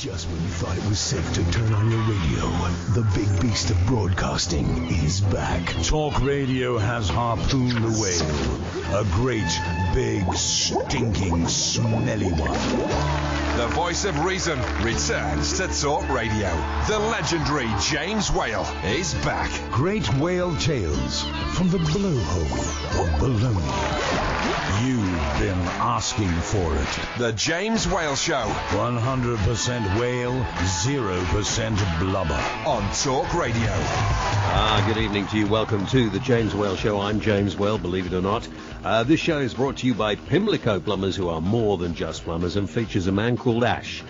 Just when you thought it was safe to turn on your radio, the big beast of broadcasting is back. Talk Radio has harpooned the whale. A great, big, stinking, smelly one. The voice of reason returns to Talk Radio. The legendary James Whale is back. Great whale tales from the blowhole of baloney. You've been asking for it. The James Whale Show. 100% whale, 0% blubber. On Talk Radio. Good evening to you. Welcome to the James Whale Show. I'm James Whale, believe it or not. This show is brought to you by Pimlico Plumbers, who are more than just plumbers, and features a man called Ash,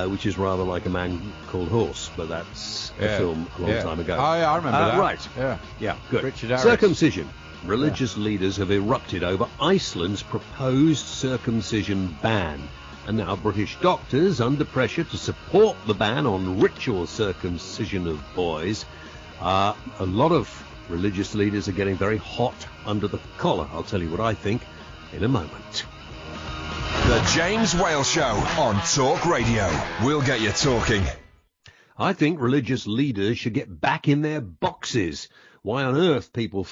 which is rather like a man called Horse, but that's a film a long time ago. Oh, yeah, I remember that. Right. Yeah, good. Richard Harris. Circumcision. Religious leaders have erupted over Iceland's proposed circumcision ban. And now British doctors, under pressure to support the ban on ritual circumcision of boys, a lot of religious leaders are getting very hot under the collar. I'll tell you what I think in a moment. The James Whale Show on Talk Radio. We'll get you talking. I think religious leaders should get back in their boxes. Why on earth people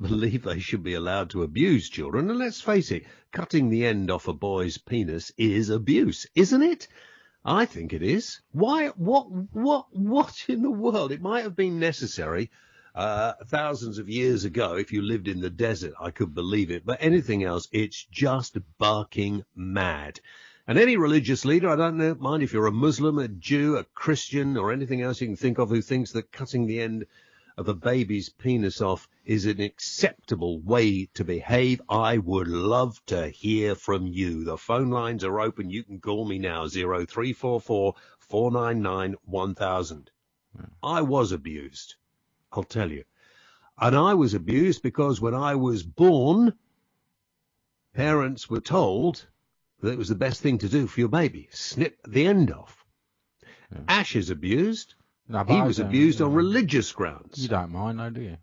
believe they should be allowed to abuse children? And let's face it, cutting the end off a boy's penis is abuse, isn't it? I think it is. Why? What in the world? It might have been necessary thousands of years ago. If you lived in the desert, I could believe it. But anything else, it's just barking mad. And any religious leader, I don't mind if you're a Muslim, a Jew, a Christian, or anything else you can think of, who thinks that cutting the end of a baby's penis off is an acceptable way to behave, I would love to hear from you. The phone lines are open. You can call me now, 0344 499 1000. I was abused, I'll tell you. And I was abused because when I was born, parents were told that it was the best thing to do for your baby. Snip the end off. Yeah. Ash is abused. No, he was abused on religious grounds. You don't mind, though, do you?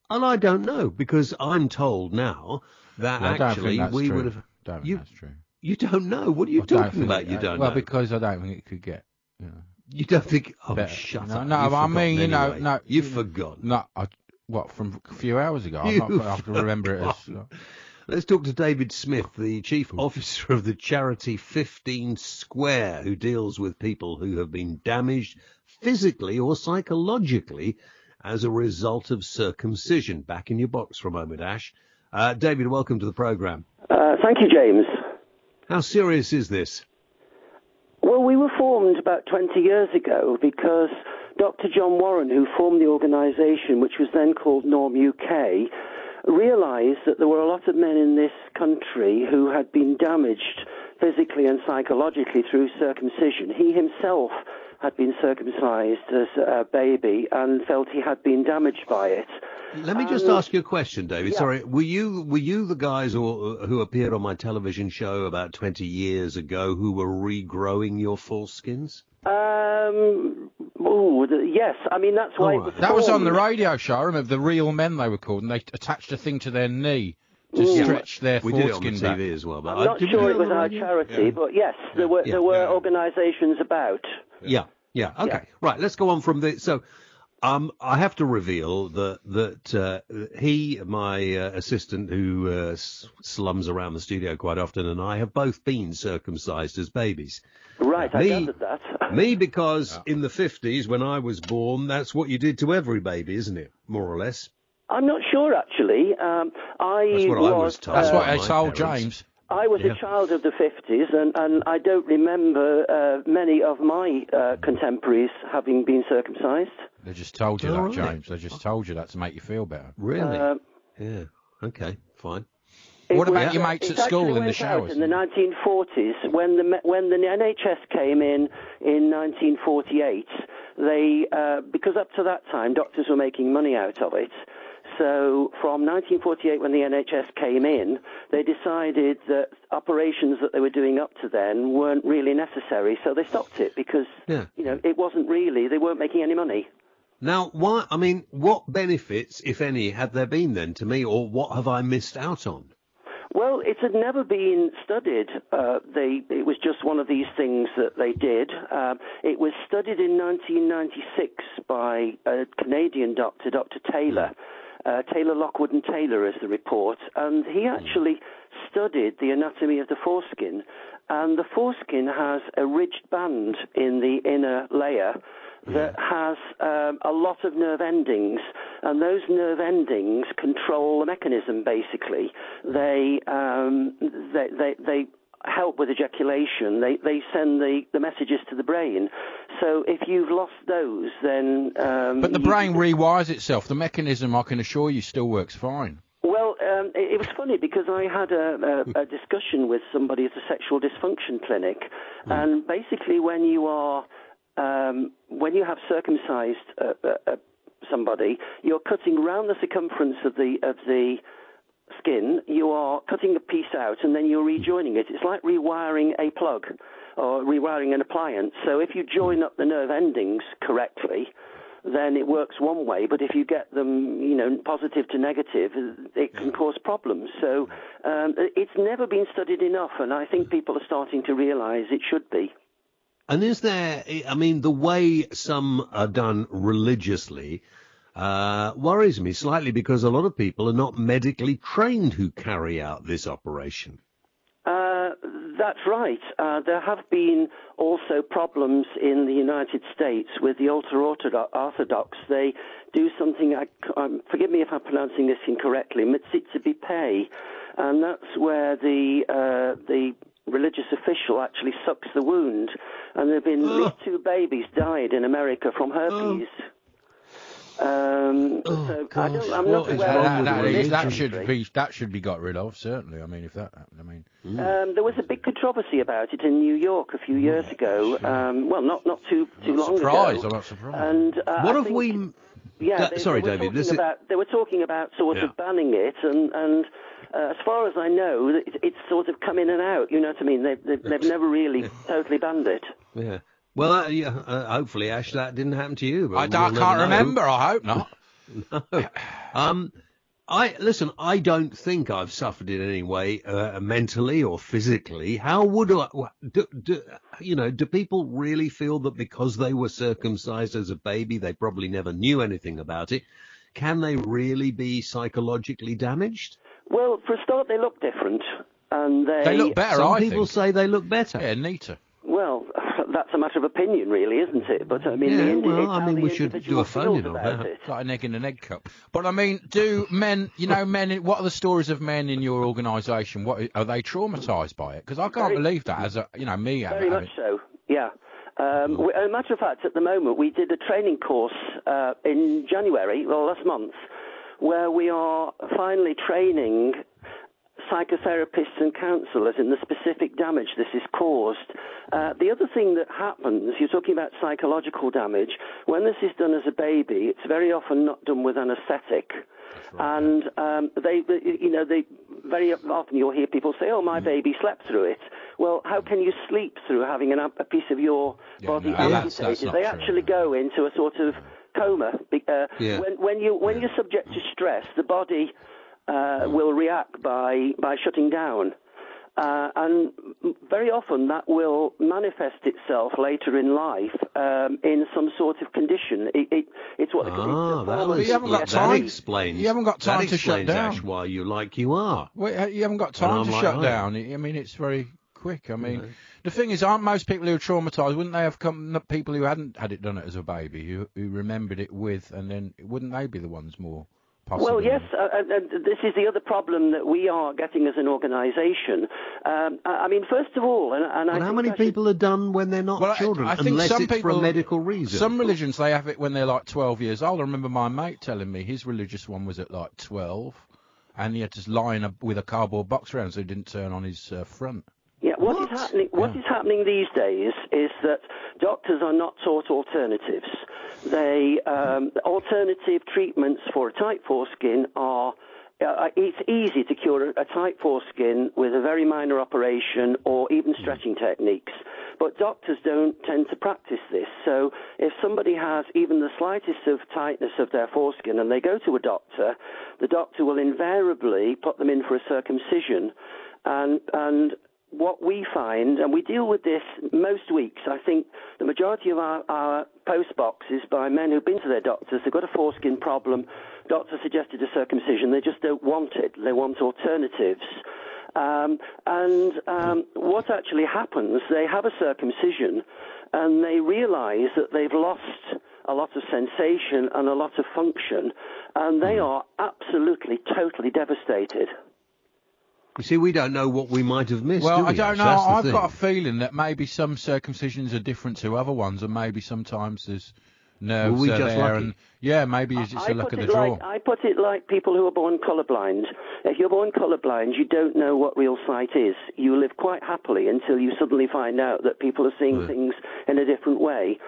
And I don't know, because I'm told now that actually we would have... Don't think that's true. You don't know? What are you talking about? You don't know? Well, because I don't think it could get... You don't think... Oh, better. Shut up. No, I mean, anyway. No. You've forgotten. No, from a few hours ago? I'm not going to have to remember it as... Let's talk to David Smyth, the Chief Officer of the charity 15 Square, who deals with people who have been damaged physically or psychologically as a result of circumcision. Back in your box for a moment, Ash. David, welcome to the programme. Thank you, James. How serious is this? Well, we were formed about 20 years ago because Dr. John Warren, who formed the organisation, which was then called Norm UK, realised that there were a lot of men in this country who had been damaged physically and psychologically through circumcision. He himself had been circumcised as a baby and felt he had been damaged by it. Let me just ask you a question, David. Yeah. Sorry, were you the guys who appeared on my television show about 20 years ago who were regrowing your foreskins? Yes. I mean, that's why it was that was on the radio show. I remember the Real Men they were called, and they attached a thing to their knee to stretch their foreskin back. We did it on the TV as well. But I'm not sure it was our charity, but yes, there were organisations about. Yeah. Okay. Right. Let's go on from the. So, I have to reveal that he, my assistant, who slums around the studio quite often, and I have both been circumcised as babies. Right, I gathered that. Me, because in the 50s, when I was born, that's what you did to every baby, isn't it? More or less. I'm not sure, actually. That's what I was told. That's what I told parents. James. I was a child of the 50s, and I don't remember many of my contemporaries having been circumcised. They just told you that, James. They just told you that to make you feel better. Really? Yeah. Okay, fine. What about your mates at school in the showers? In the 1940s, when the NHS came in 1948, they because up to that time doctors were making money out of it. So from 1948, when the NHS came in, they decided that operations that they were doing up to then weren't really necessary. So they stopped it because it wasn't really, they weren't making any money. Now, why? I mean, what benefits, if any, have there been then to me, or what have I missed out on? Well, it had never been studied. It was just one of these things that they did. It was studied in 1996 by a Canadian doctor, Dr. Taylor. Taylor, Lockwood and Taylor is the report. And he actually studied the anatomy of the foreskin. And the foreskin has a ridged band in the inner layer that has a lot of nerve endings, and those nerve endings control the mechanism. Basically, they help with ejaculation. They send the messages to the brain. So if you've lost those, then but the brain rewires itself. The mechanism, I can assure you, still works fine. Well, it was funny because I had a discussion with somebody at a sexual dysfunction clinic, and basically when you have circumcised somebody, you're cutting round the circumference of the skin. You are cutting a piece out and then you're rejoining it. It's like rewiring a plug or rewiring an appliance. So if you join up the nerve endings correctly, then it works one way. But if you get them, positive to negative, it can cause problems. So it's never been studied enough, and I think people are starting to realize it should be. And is there, the way some are done religiously worries me slightly, because a lot of people are not medically trained who carry out this operation. That's right. There have been also problems in the United States with the ultra-Orthodox. They do something, forgive me if I'm pronouncing this incorrectly, Mitsitsubi, and that's where the religious official actually sucks the wound, and there have been at least 2 babies died in America from herpes. I'm not aware that should be got rid of, certainly. If that happened, there was a big controversy about it in New York a few years ago. Not too long ago. I'm not surprised. And what have we? Yeah, sorry, David. They were talking about sort of banning it, and as far as I know, it's sort of come in and out. You know what I mean? They've never really totally banned it. Yeah. Well, hopefully, Ash, that didn't happen to you. But I can't remember. I hope not. No. I don't think I've suffered in any way, mentally or physically. How would do people really feel that because they were circumcised as a baby, they probably never knew anything about it? Can they really be psychologically damaged? Well, for a start, they look different, and they look better. Some people say they look better. Yeah, neater. Well, that's a matter of opinion, really, isn't it? But we should do a phone-in on that. It's like an egg in an egg cup. But do men? What are the stories of men in your organisation? What are they traumatised by it? Because I can't believe that. As me, very much so. Yeah. As a matter of fact, at the moment, we did a training course in January, last month, where we are finally training psychotherapists and counsellors in the specific damage this has caused. The other thing that happens, you're talking about psychological damage, when this is done as a baby, it's very often not done with anaesthetic. Right. And they very often you'll hear people say, my baby slept through it. Well, how can you sleep through having a piece of your body amputated? They actually go into a sort of coma. When you're subject to stress, the body will react by shutting down. And very often that will manifest itself later in life in some sort of condition. It's what they call that explains. You haven't got time to shut down. Ash, why you like you are. Well, you haven't got time to shut down. It's very quick. The thing is, aren't most people who are traumatised, wouldn't they have people who hadn't had it done as a baby, who remembered it with, and then wouldn't they be the ones more possible? Well, yes, this is the other problem that we are getting as an organisation. First of all, how many people are done when they're not children, I think unless some it's people, for a medical reason? Some religions, they have it when they're like 12 years old. I remember my mate telling me his religious one was at like 12, and he had to lie with a cardboard box around so he didn't turn on his front. Yeah, what is happening these days is that doctors are not taught alternatives. Alternative treatments for a type 4 skin are, it's easy to cure a type 4 skin with a very minor operation or even stretching techniques. But doctors don't tend to practice this. So if somebody has even the slightest of tightness of their foreskin and they go to a doctor, the doctor will invariably put them in for a circumcision. And what we find, and we deal with this most weeks, I think the majority of our post box is by men who've been to their doctors, they've got a foreskin problem, doctor suggested a circumcision, they just don't want it, they want alternatives. What actually happens, they have a circumcision and they realize that they've lost a lot of sensation and a lot of function, and they are absolutely, totally devastated. You see, we don't know what we might have missed. Well, do we, I don't know. Ash? I've got a feeling that maybe some circumcisions are different to other ones, and maybe sometimes there's nerves Were we just there. lucky? And yeah, maybe it's just a luck of the draw. I put it like people who are born colourblind. If you're born colourblind, you don't know what real sight is. You live quite happily until you suddenly find out that people are seeing things in a different way.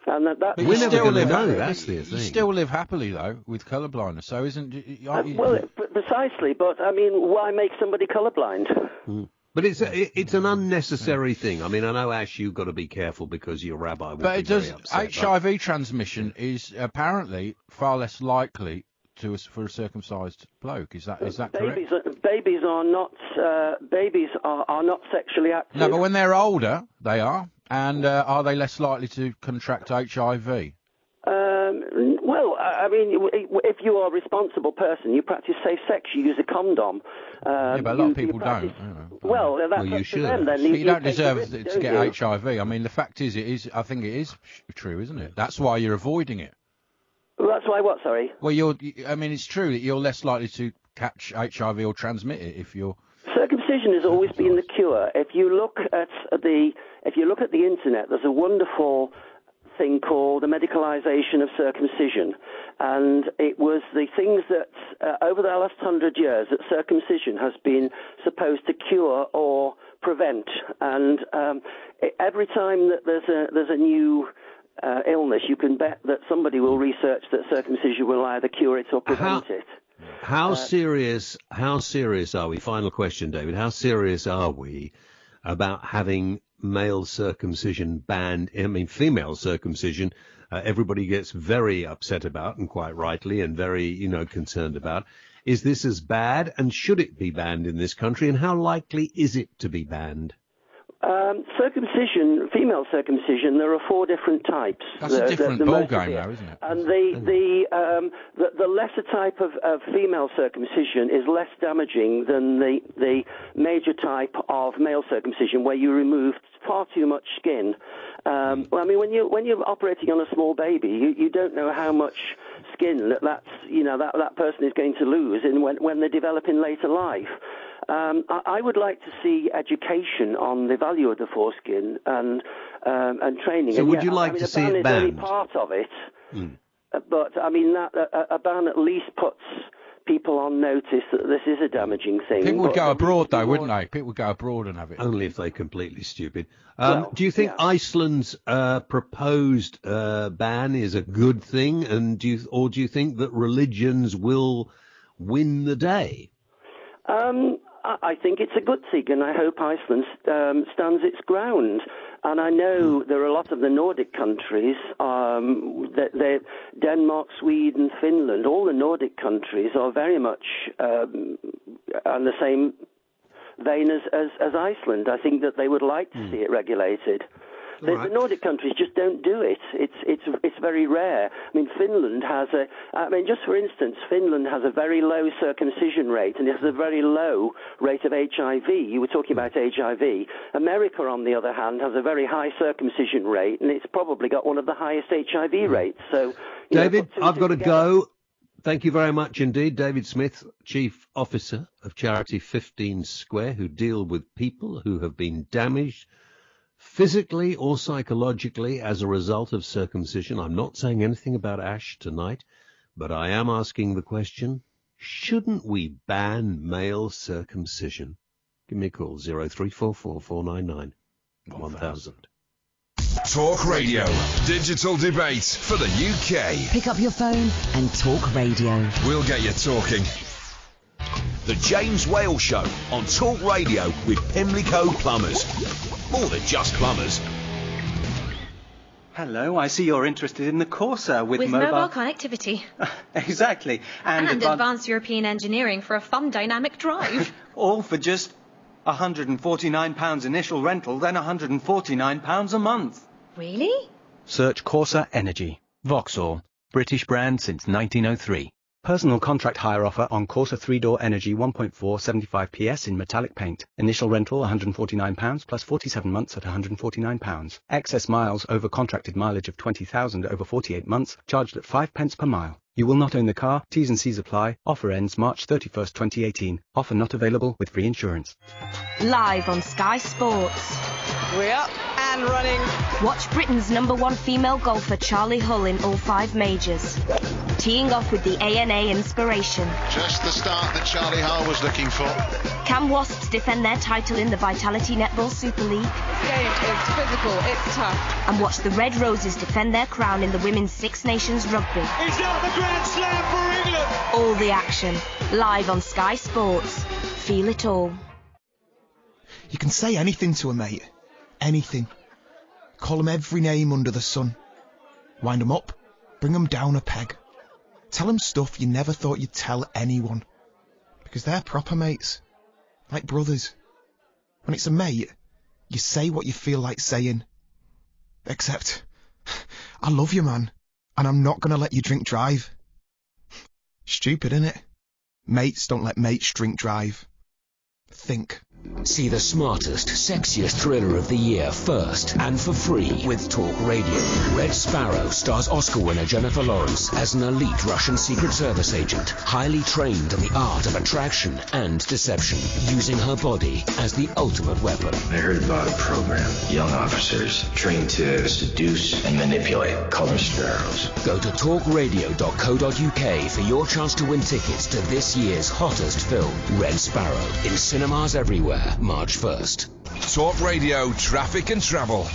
And But we're never going to know. That's the thing. You still live happily though with colourblindness. So isn't? Precisely. But I mean, why make somebody colourblind? But it's an unnecessary thing. I mean, I know, Ash, you've got to be careful because your rabbi will be very upset. HIV transmission is apparently far less likely for a circumcised bloke. Is that correct? Babies are not sexually active. No, but when they're older, they are. And are they less likely to contract HIV? Well, I mean, if you are a responsible person, you practice safe sex, you use a condom. Yeah, but a lot of people don't. Well, that's you up should. to them. Then You don't deserve to get HIV. I mean, the fact is, I think it is true, isn't it? That's why you're avoiding it. Well, that's why what, sorry? Well, I mean, it's true that you're less likely to catch HIV or transmit it if you're... Circumcision has always been the cure. If you look at the internet, there's a wonderful thing called the medicalization of circumcision, and it was the things that over the last 100 years that circumcision has been supposed to cure or prevent. And every time that there's a new illness, you can bet that somebody will research that circumcision will either cure it or prevent it. How serious are we? Final question, David. How serious are we about having male circumcision banned? I mean, female circumcision, everybody gets very upset about, and quite rightly, and very, concerned about. Is this as bad, and should it be banned in this country, and how likely is it to be banned? Circumcision, female circumcision, there are 4 different types. That's a different ballgame now, isn't it? And the lesser type of female circumcision is less damaging than the major type of male circumcision, where you remove far too much skin. Well, I mean, when you're operating on a small baby, you don't know how much skin that person is going to lose when they develop in later life. I would like to see education on the value of the foreskin and training. So would you like to see it banned? Only part of it, but I mean a ban at least puts people on notice that this is a damaging thing. People would go abroad, though, wouldn't they? People would go abroad and have it. Only if they're completely stupid. Do you think Iceland's proposed ban is a good thing, and do you think that religions will win the day? I think it's a good thing, and I hope Iceland stands its ground. And I know there are a lot of the Nordic countries, Denmark, Sweden, Finland, all the Nordic countries are very much on the same vein as Iceland. I think that they would like to see it regulated. The Nordic countries just don't do it. It's very rare. I mean, Finland has just for instance, Finland has a very low circumcision rate, and it has a very low rate of HIV. You were talking about HIV. America, on the other hand, has a very high circumcision rate, and it's probably got one of the highest HIV rates. So, David, I've got to go. Thank you very much indeed. David Smyth, Chief Officer of Charity 15 Square, who deal with people who have been damaged physically or psychologically as a result of circumcision. I'm not saying anything about Ash tonight, but I am asking the question, shouldn't we ban male circumcision? Give me a call, 0344 499 1000. Talk Radio, digital debate for the UK. Pick up your phone and talk radio. We'll get you talking. The James Whale Show on Talk Radio with Pimlico Plumbers. More than just plumbers. Hello, I see you're interested in the Corsa with mobile connectivity. Exactly. And advanced European engineering for a fun dynamic drive. All for just £149 initial rental, then £149 a month. Really? Search Corsa Energy. Vauxhall. British brand since 1903. Personal contract hire offer on Corsa 3-door Energy 1.4 75 PS in metallic paint. Initial rental £149 plus 47 months at £149. Excess miles over contracted mileage of 20,000 over 48 months, charged at 5 pence per mile. You will not own the car. T's and C's apply. Offer ends March 31st, 2018. Offer not available with free insurance. Live on Sky Sports. We're up and running. Watch Britain's #1 female golfer Charlie Hull in all 5 majors. Teeing off with the ANA Inspiration. Just the start that Charlie Hull was looking for. Can Wasps defend their title in the Vitality Netball Super League? This game is physical, it's tough. And watch the Red Roses defend their crown in the Women's Six Nations Rugby. Is that the Grand Slam for England? All the action. Live on Sky Sports. Feel it all. You can say anything to a mate. Anything. Call them every name under the sun. Wind them up. Bring them down a peg. Tell them stuff you never thought you'd tell anyone. Because they're proper mates. Like brothers. When it's a mate, you say what you feel like saying. Except, I love you, man, and I'm not going to let you drink drive. Stupid, innit? Mates don't let mates drink drive. Think. See the smartest, sexiest thriller of the year first and for free with Talk Radio. Red Sparrow stars Oscar winner Jennifer Lawrence as an elite Russian Secret Service agent, highly trained in the art of attraction and deception, using her body as the ultimate weapon. I heard about a program. Young officers trained to seduce and manipulate. Call them sparrows. Go to talkradio.co.uk for your chance to win tickets to this year's hottest film, Red Sparrow, in cinemas everywhere. March 1st. Talk Radio, traffic and travel.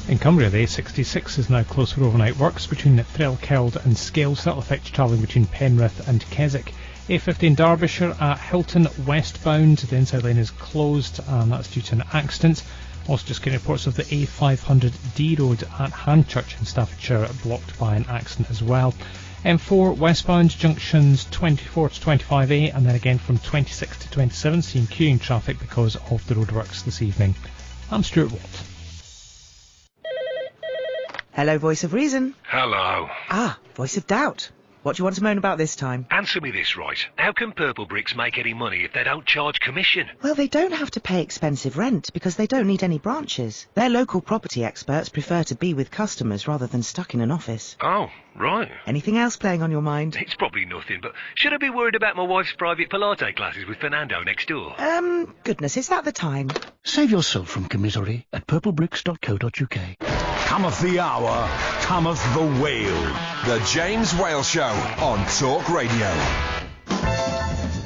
In Cumbria, the A66 is now closed for overnight works between Threlkeld and Scales. That will affect travelling between Penrith and Keswick. A15 Derbyshire at Hilton westbound. The inside lane is closed and that's due to an accident. Also just getting reports of the A500D road at Hanchurch in Staffordshire blocked by an accident as well. M4 westbound junctions 24 to 25A and then again from 26 to 27 seeing queuing traffic because of the roadworks this evening. I'm Stuart Watt. Hello, voice of reason. Hello. Ah, voice of doubt. What do you want to moan about this time? Answer me this right. How can Purple Bricks make any money if they don't charge commission? Well, they don't have to pay expensive rent because they don't need any branches. Their local property experts prefer to be with customers rather than stuck in an office. Oh, right. Anything else playing on your mind? It's probably nothing, but should I be worried about my wife's private Pilates classes with Fernando next door? Goodness, is that the time? Save yourself from commisery at purplebricks.co.uk. Cometh the hour, cometh the whale. The James Whale Show on Talk Radio.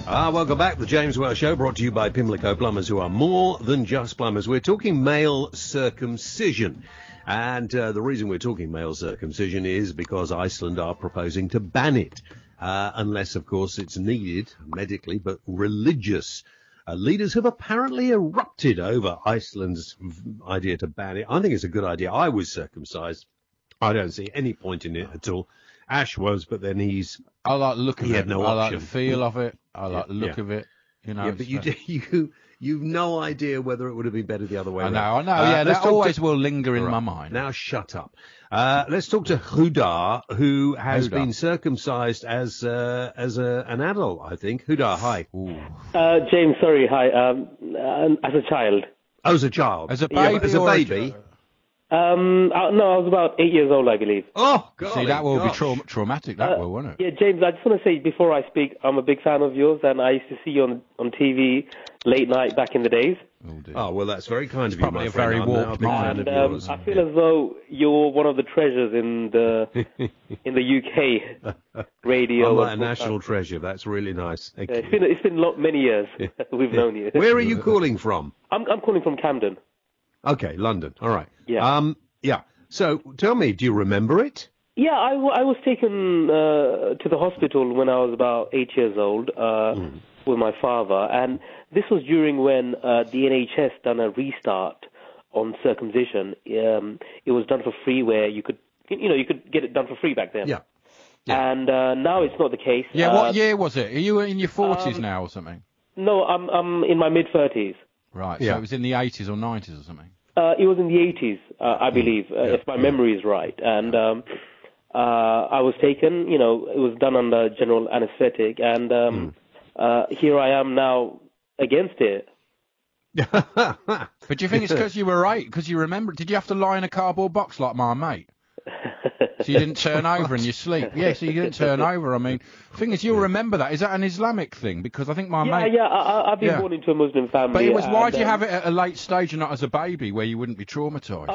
Welcome back. The James Whale Show brought to you by Pimlico Plumbers, who are more than just plumbers. We're talking male circumcision. And the reason we're talking male circumcision is because Iceland are proposing to ban it. Unless, of course, it's needed medically, but religious leaders have apparently erupted over Iceland's idea to ban it. I think it's a good idea. I was circumcised. I don't see any point in it at all. Ash was, but then I like the look of it. Had no I option. Like the feel of it. I like the look of it. You know. Yeah, but you've no idea whether it would have been better the other way around. I know. Yeah, that always will linger in my mind. Now shut up. Let's talk to Hudar, who has been circumcised as an adult, I think. Hudar, hi. James, sorry, hi. As a child. Oh, as a child. As a baby. Yeah, as a baby. No, I was about 8 years old, I believe. Oh, God. See, that will be traumatic, that will, won't it? Yeah, James, I just want to say before I speak, I'm a big fan of yours, and I used to see you on TV late night back in the days. Oh, well, that's very kind of you, my friend. Probably a very warped mind. Of yours. I feel as though you're one of the treasures in the UK radio. I'm like a national treasure. That's really nice. It's been many years we've known you. Where are you calling from? I'm calling from Camden. Okay, London. All right. Yeah. Yeah. So tell me, do you remember it? Yeah, I was taken to the hospital when I was about 8 years old with my father, and this was during when the NHS done a restart on circumcision, it was done for free, where you could get it done for free back then. Yeah. And now it's not the case. Yeah, what year was it? Are you in your 40s now or something? No, I'm in my mid-30s. Right, so it was in the 80s or 90s or something? It was in the 80s, I believe, if my memory is right. And I was taken, it was done under general anesthetic, and here I am now against it. But do you think it's because you were 8? Because you remember? Did you have to lie in a cardboard box like my mate? So you didn't turn over in your sleep? Yeah, so you didn't turn over. I mean, the thing is, you'll remember that. Is that an Islamic thing? Because I think my mate... Yeah, I've been born into a Muslim family. But it was, why do you have it at a late stage and not as a baby where you wouldn't be traumatised?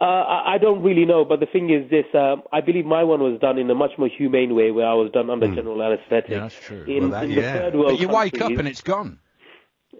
I don't really know, but the thing is this, I believe my one was done in a much more humane way, where I was done under general anaesthetic. Yeah, that's true. In the third world but you wake up and it's gone.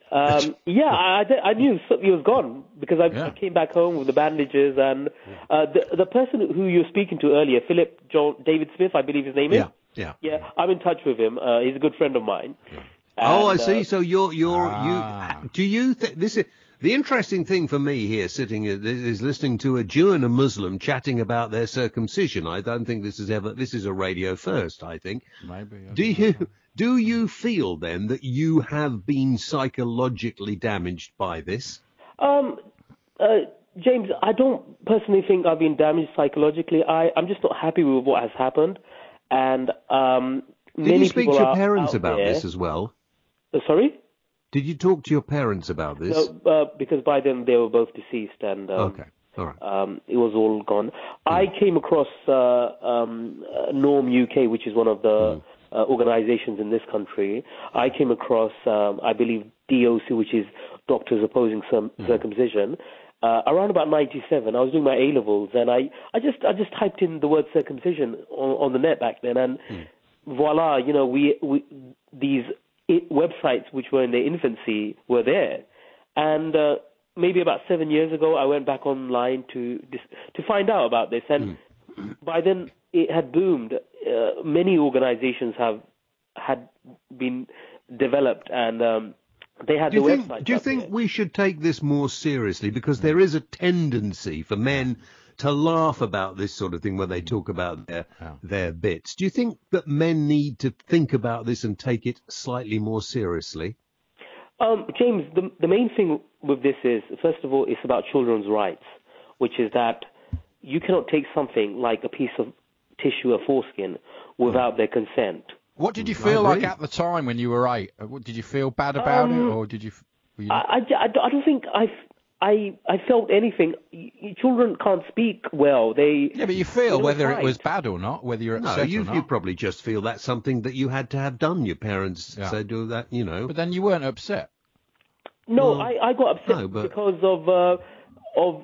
I knew it was gone, because I came back home with the bandages, and the person who you were speaking to earlier, Philip David Smyth, I believe his name is. Yeah. I'm in touch with him. He's a good friend of mine. Yeah. I see. So do you think this is the interesting thing for me here, sitting is listening to a Jew and a Muslim chatting about their circumcision. I don't think this is a radio first. I think maybe. Do you feel then that you have been psychologically damaged by this? James, I don't personally think I've been damaged psychologically. I'm just not happy with what has happened. And did you speak to your parents about this as well? Sorry? Did you talk to your parents about this? No, because by then they were both deceased, and okay. All right. It was all gone. I came across Norm UK, which is one of the organizations in this country. I came across, I believe, DOC, which is Doctors Opposing Circumcision. Around about 97, I was doing my A-levels, and I just typed in the word circumcision on the net back then, and voila, these websites which were in their infancy were there. And maybe about 7 years ago, I went back online to find out about this, and by then it had boomed. Many organizations had been developed, and they had the website. Do you think we should take this more seriously? Because there is a tendency for men to laugh about this sort of thing when they talk about their bits. Do you think that men need to think about this and take it slightly more seriously? James, the main thing with this is, first of all, it's about children's rights, which is that you cannot take something like a piece of tissue, a foreskin, without their consent. What did you feel like at the time when you were 8? Did you feel bad about it, or did you? I don't think I felt anything. Children can't speak well. But you feel whether it was bad or not, whether you're upset or not. You probably just feel that's something that you had to have done. Your parents said do that, But then you weren't upset. No, I got upset because of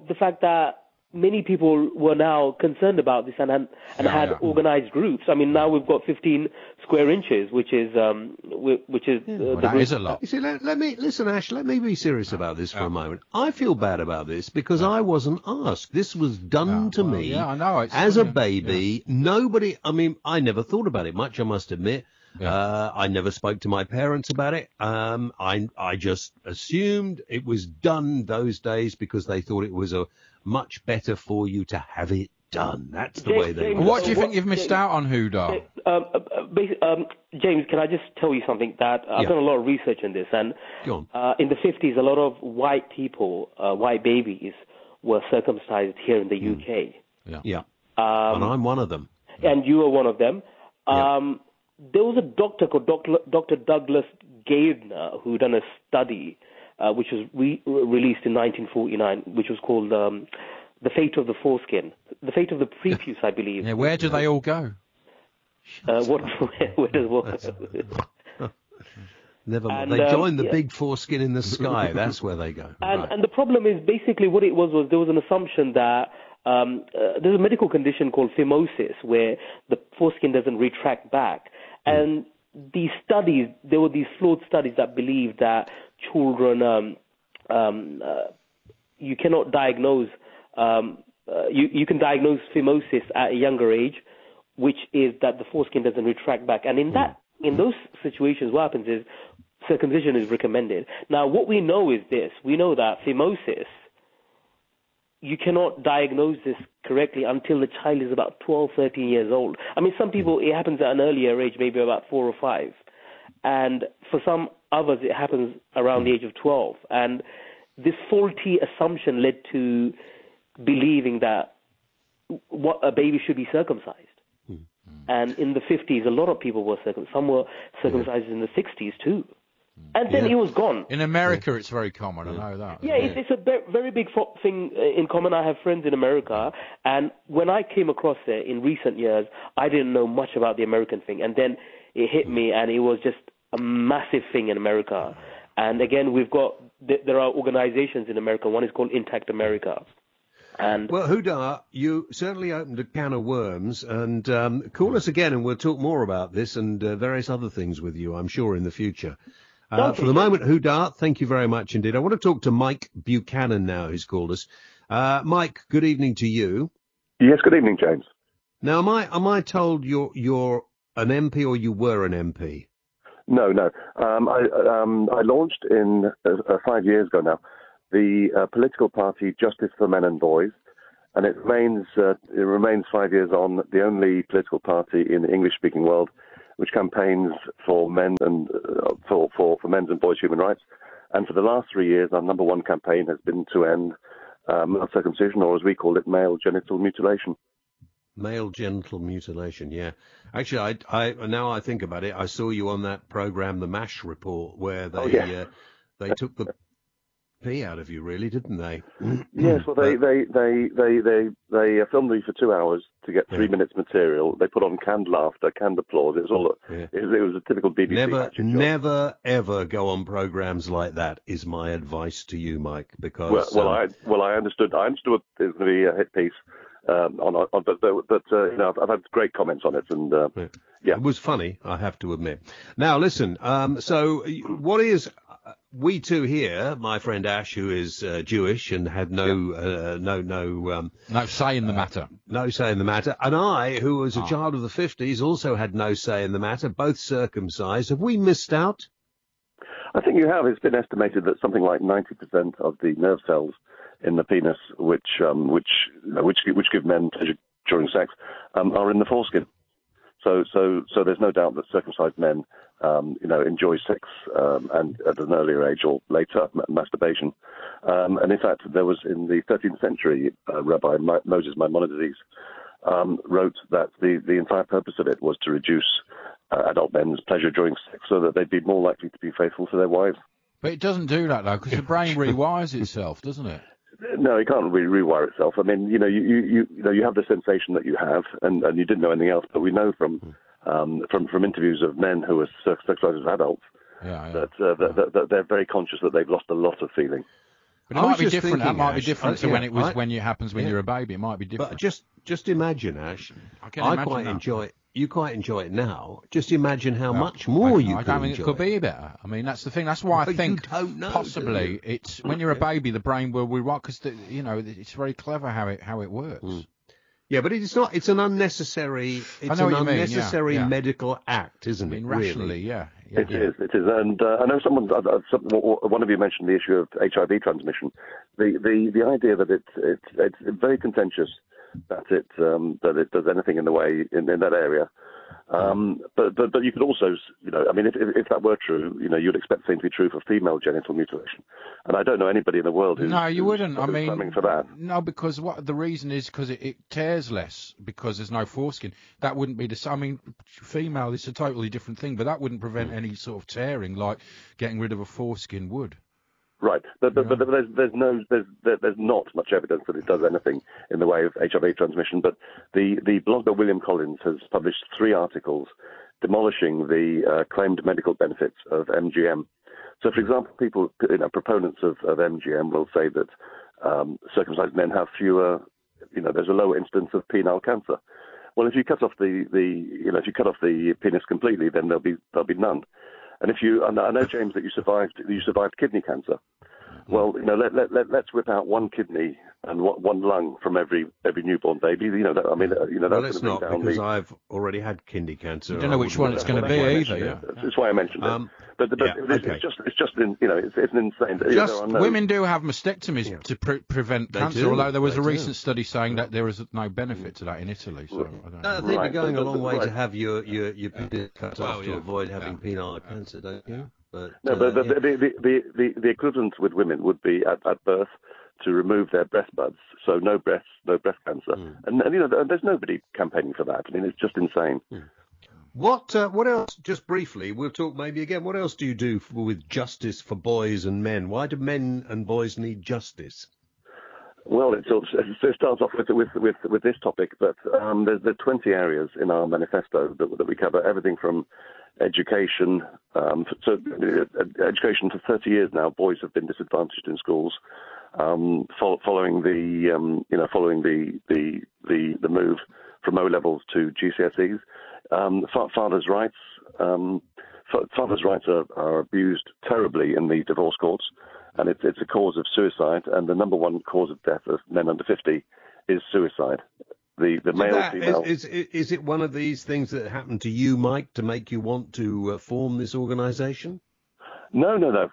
the fact that many people were now concerned about this and had organized groups. I mean, now we've got 15 square inches, which is that is a lot. You see, let me listen, Ash. Let me be serious about this for a moment. I feel bad about this because I wasn't asked. This was done to me. Yeah, I know. As a baby, nobody. I mean, I never thought about it much. I must admit. I never spoke to my parents about it. I just assumed it was done those days because they thought it was much better for you to have it done. That's the way they... What do you think you've missed out on, Huda? James, can I just tell you something? That I've done a lot of research in this, and in the 50s, a lot of white people, white babies, were circumcised here in the UK. And I'm one of them. And you are one of them. There was a doctor called Dr. Douglas Gardner who done a study which was released in 1949, which was called The Fate of the Foreskin. The Fate of the Prepuce, I believe. Yeah, where do they all go? Where does what? Never mind. They join the big foreskin in the sky. That's where they go. And the problem is basically what it was there was an assumption that there's a medical condition called phimosis where the foreskin doesn't retract back. And these studies, there were these flawed studies that believed that children, you cannot diagnose, you can diagnose phimosis at a younger age, which is that the foreskin doesn't retract back. And in those situations, what happens is circumcision is recommended. Now, what we know is this. We know that phimosis you cannot diagnose this correctly until the child is about 12, 13 years old. I mean, some people, it happens at an earlier age, maybe about 4 or 5. And for some others, it happens around the age of 12. And this faulty assumption led to believing that what a baby should be circumcised. And in the 50s, a lot of people were circumcised. Some were circumcised in the 60s too. And then it was gone. In America, it's very common. I know that. Yeah, it's a very big thing in common. I have friends in America, and when I came across it in recent years, I didn't know much about the American thing. And then it hit me, and it was just a massive thing in America. And again, there are organizations in America. One is called Intact America. And well, Hudar, you certainly opened a can of worms, and call us again, and we'll talk more about this and various other things with you, I'm sure, in the future. For the moment, Hudar, thank you very much indeed. I want to talk to Mike Buchanan now, who's called us. Mike, good evening to you. Yes, good evening, James. Now, am I told you're an MP or you were an MP? No. I launched in 5 years ago now the political party Justice for Men and Boys, and it remains 5 years on the only political party in the English-speaking world which campaigns for men and for men's and boys' human rights. And for the last 3 years, our number one campaign has been to end male circumcision, or as we call it, male genital mutilation. Male genital mutilation, yeah. Actually, I now I think about it, I saw you on that program, the MASH report, where they took the pee out of you, really, didn't they? Yes, well, they filmed me for 2 hours to get 3 minutes material. They put on canned laughter, canned applause. It was a typical BBC. Never ever go on programs like that, is my advice to you, Mike. Because I understood. I understood it was going to be a hit piece. But I've had great comments on it, and it was funny, I have to admit. Now, listen. So, what is? We too here, my friend Ash, who is Jewish and had no say in the matter. No say in the matter. And I, who was a child of the 50s, also had no say in the matter, both circumcised. Have we missed out? I think you have. It's been estimated that something like 90% of the nerve cells in the penis, which give men pleasure during sex, are in the foreskin. So there's no doubt that circumcised men, enjoy sex and at an earlier age or later, masturbation. And in fact, there was in the 13th century, Rabbi Moses Maimonides wrote that the entire purpose of it was to reduce adult men's pleasure during sex so that they'd be more likely to be faithful to their wives. But it doesn't do that, though, because the brain rewires itself, doesn't it? No, it can't really rewire itself. I mean, you have the sensation that you have, and you didn't know anything else. But we know from interviews of men who are circumcised as adults that they're very conscious that they've lost a lot of feeling. But it might be different. That might be different to when it happens when you're a baby. It might be different. But just imagine, Ash. You quite enjoy it now. Just imagine how much more you could enjoy. I don't think it could be better. I mean, that's the thing. That's why I think possibly it's when you're a baby, the brain will rewire because it's very clever how it works. Yeah, but it's not. It's an unnecessary. It's an unnecessary medical act, isn't it? Rationally, really? It is. And I know one of you mentioned the issue of HIV transmission. The idea that it's very contentious that it does anything in the way in that area. But you could also, if that were true, you'd expect the same to be true for female genital mutilation. And I don't know anybody in the world who's you wouldn't. I mean, for that. No, because what the reason is because it tears less because there's no foreskin. That wouldn't be the same. I mean, female is a totally different thing, but that wouldn't prevent any sort of tearing like getting rid of a foreskin would. Right, but there's not much evidence that it does anything in the way of HIV transmission. But the blogger William Collins has published 3 articles demolishing the claimed medical benefits of MGM. So, for example, people, proponents of MGM will say that circumcised men have fewer, there's a lower incidence of penile cancer. Well, if you cut off if you cut off the penis completely, then there'll be none. And I know, James, that you survived kidney cancer. Well, let's rip out one kidney and one lung from every newborn baby. Well, let's not, because I've already had kidney cancer. You don't know which one it's going to be either. Yeah, that's why I mentioned it. But it's an insane. Women do have mastectomies to prevent cancer, although there was a recent study saying that there is no benefit to that in Italy. So I think you're going a long way to have your penis cut off to avoid having penile cancer, don't you? But the equivalent with women would be at birth to remove their breast buds, so no breast cancer, and there's nobody campaigning for that. I mean, it's just insane. What else? Just briefly, we'll talk maybe again. What else do you do with justice for boys and men? Why do men and boys need justice? Well, it starts off with this topic, but there's 20 areas in our manifesto that we cover. Everything from education, education for 30 years now. Boys have been disadvantaged in schools. Following the move from O levels to GCSEs, fathers' rights. Fathers' rights are abused terribly in the divorce courts, and it's a cause of suicide. And the number one cause of death of men under 50 is suicide. The male, female. Is it one of these things that happened to you, Mike, to make you want to form this organisation? No. I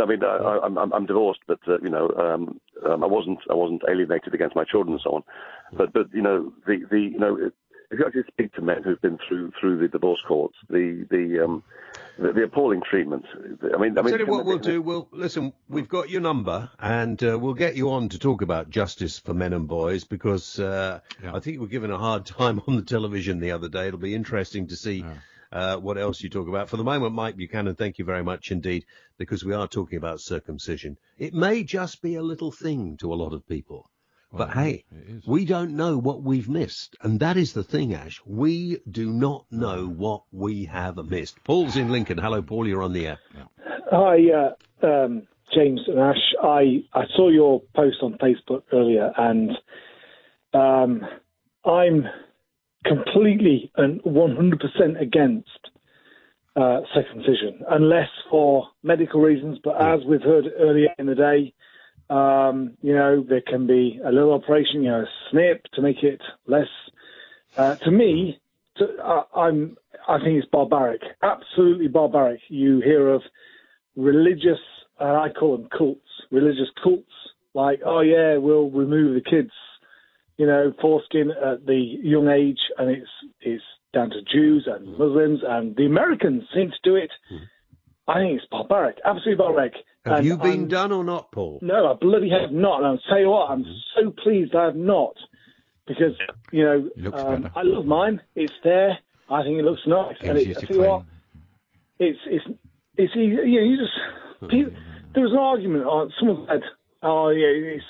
mean, I'm divorced, but I wasn't alienated against my children and so on. But if you actually speak to men who've been through the divorce courts, the appalling treatment. I'll tell you what we'll do. Listen, we've got your number, and we'll get you on to talk about justice for men and boys, because I think you were given a hard time on the television the other day. It'll be interesting to see what else you talk about. For the moment, Mike Buchanan, thank you very much indeed, because we are talking about circumcision. It may just be a little thing to a lot of people. But hey, we don't know what we've missed. And that is the thing, Ash. We do not know what we have missed. Paul's in Lincoln. Hello, Paul. You're on the air. Hi, James and Ash. I saw your post on Facebook earlier, and I'm completely and 100% against circumcision, unless for medical reasons. But as we've heard earlier in the day, there can be a little operation, a snip to make it less. To me, I think it's barbaric, absolutely barbaric. You hear of religious, I call them cults, religious cults, like, oh yeah, we'll remove the kids, foreskin at the young age, and it's down to Jews and Muslims, and the Americans seem to do it. I think it's barbaric, absolutely barbaric. Have you been done or not, Paul? No, I bloody have not. And I'll tell you what, I'm so pleased I have not, because I love mine. It's there. I think it looks nice. And I tell you what, it's easy. You just there was an argument on. Someone said, "Oh yeah, it's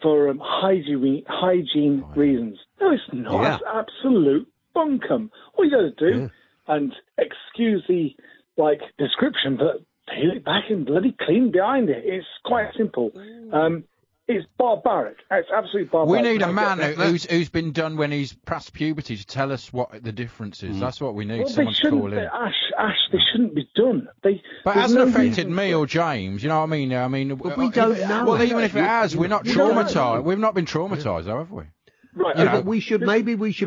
for hygiene reasons." No, it's not. Yeah. It's absolute bunkum. All you got to do, and excuse the description, but peel it back and bloody clean behind it. It's quite simple. It's barbaric. It's absolutely barbaric. We need a man who's been done when he's past puberty to tell us what the difference is. That's what we need. Well, someone to call in. Ash, they shouldn't be done. But it hasn't affected me or James. You know what I mean? But we don't know. Well, even if it has, we're not traumatised. We've not been traumatised, have we? Right. But we should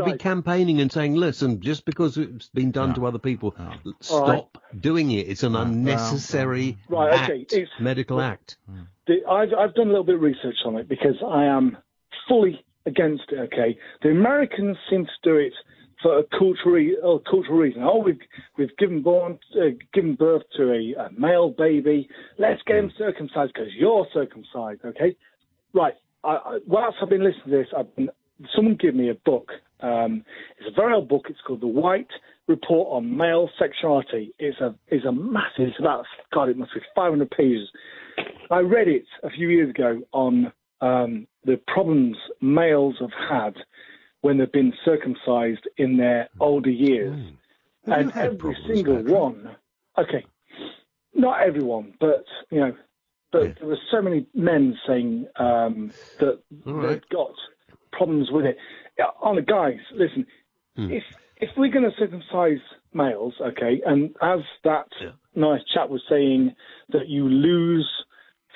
be campaigning and saying, listen, just because it's been done to other people, stop doing it. It's an unnecessary medical act. I've done a little bit of research on it, because I am fully against it. Okay, the Americans seem to do it for a cultural reason. Oh, we've given birth to a male baby. Let's get him circumcised because you're circumcised. Okay, right. Whilst I've been listening to this, someone gave me a book. It's a very old book. It's called The White Report on Male Sexuality. It's a massive. It's about, it must be 500 pages. I read it a few years ago on the problems males have had when they've been circumcised in their older years, and every single one. Okay, not everyone, but But there were so many men saying that they've got problems with it. Guys, listen, if we're going to circumcise males, okay, and as that nice chap was saying, that you lose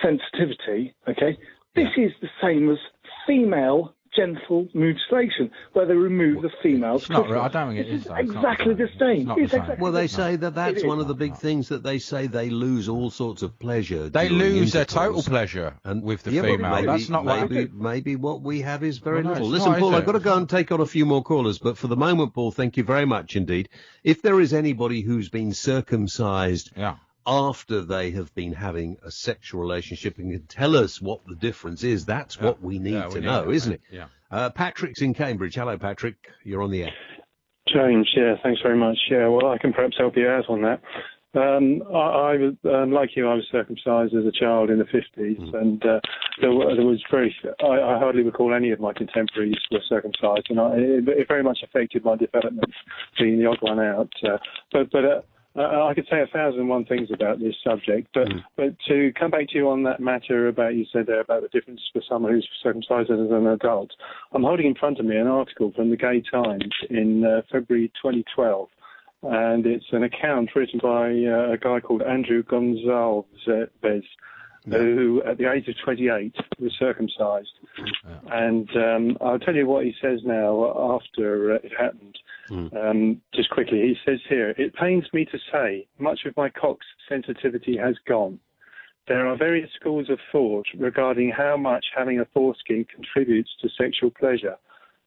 sensitivity, okay, this is the same as female genital mutilation, where they remove the female's It's not clitoris. right. I don't think it is. Exactly the same. Well, they say that's one of the big things, that they say they lose all sorts of pleasure. They during lose their intercourse. total pleasure with the Yeah, but female. That's not maybe what we have is very Well, no, little. it's Listen, not, Paul, is I've it? got to go and take on a few more callers, but for the moment, Paul, thank you very much indeed. If there is anybody who's been circumcised after they have been having a sexual relationship and can tell us what the difference is, that's what we need to know, isn't it? Yeah. Patrick's in Cambridge. Hello, Patrick. You're on the air. James, thanks very much. Well, I can perhaps help you out on that. I was, like you, I was circumcised as a child in the 50s, and there was I hardly recall any of my contemporaries were circumcised, and it very much affected my development, being the odd one out. But I could say 1,001 things about this subject, but to come back to you on that matter about, you said there about the difference for someone who's circumcised as an adult, I'm holding in front of me an article from the Gay Times in February 2012, and it's an account written by a guy called Andrew Gonzalez, who at the age of 28 was circumcised. And I'll tell you what he says now after it happened. Just quickly, he says here, "It pains me to say, much of my cock's sensitivity has gone. There are various schools of thought regarding how much having a foreskin contributes to sexual pleasure.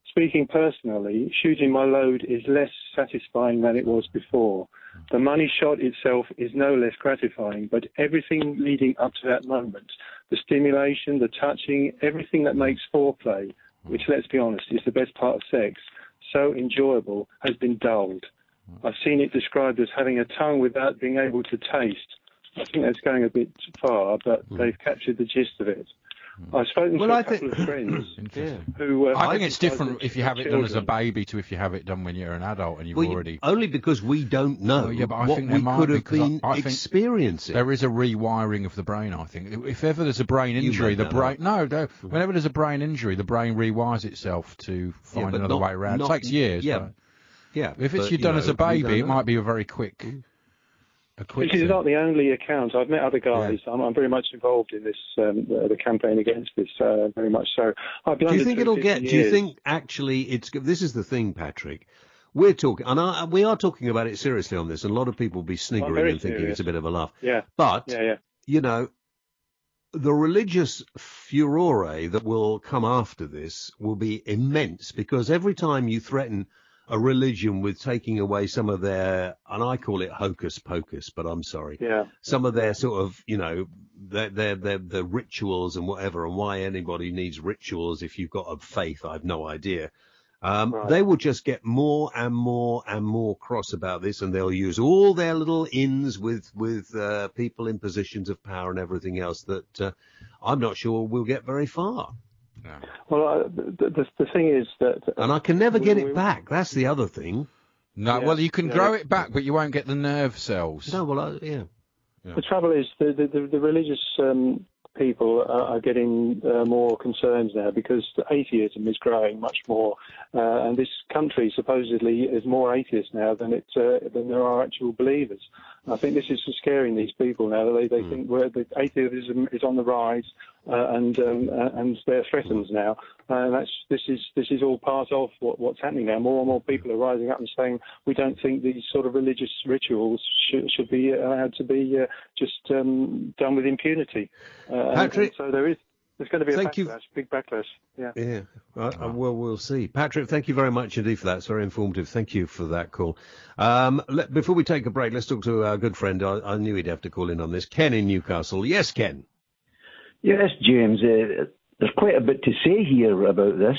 Speaking personally, shooting my load is less satisfying than it was before. The money shot itself is no less gratifying, but everything leading up to that moment, the stimulation, the touching, everything that makes foreplay, which, let's be honest, is the best part of sex, so enjoyable, has been dulled. I've seen it described as having a tongue without being able to taste. I think that's going a bit far, but they've captured the gist of it. I've spoken to a couple of friends who... I think it's different if you have it done as a baby to if you have it done when you're an adult and you've already... Only because we don't know but I what think we could have been experiencing. There is a rewiring of the brain, I think. If ever there's a brain injury, the brain... whenever there's a brain injury, the brain rewires itself to find another way around. It takes years. If it's done as a baby, it might be a very quick... This is not the only account. I've met other guys. I'm very much involved in this, the campaign against this, very much so. Do you think it'll get? Do you think actually it's? This is the thing, Patrick. We're talking, and we are talking about it seriously on this, and a lot of people will be sniggering and thinking it's a bit of a laugh. But you know, the religious furore that will come after this will be immense, because every time you threaten a religion with taking away some of their, and I call it hocus pocus, but I'm sorry, some of their sort of, you know, their rituals and whatever, and why anybody needs rituals if you've got a faith, I've no idea. They will just get more and more and more cross about this, and they'll use all their little ins with people in positions of power and everything else that I'm not sure we'll get very far. Well, the thing is that... and I can never get it back. That's the other thing. No, well, you can grow it back, but you won't get the nerve cells. No, well, The trouble is, the religious people are getting more concerns now, because atheism is growing much more, and this country supposedly is more atheist now than there are actual believers. I think this is scaring these people now. They think the atheism is on the rise, and they're threatened now. And this is all part of what's happening now. More and more people are rising up and saying we don't think these sort of religious rituals should be allowed to be just done with impunity. Patrick, and so there's going to be a big backlash. Yeah. Well, we'll see. Patrick, thank you very much indeed for that. It's very informative. Thank you for that call. Before we take a break, let's talk to our good friend. I knew he'd have to call in on this. Ken in Newcastle. Yes, Ken. Yes, James. There's quite a bit to say here about this.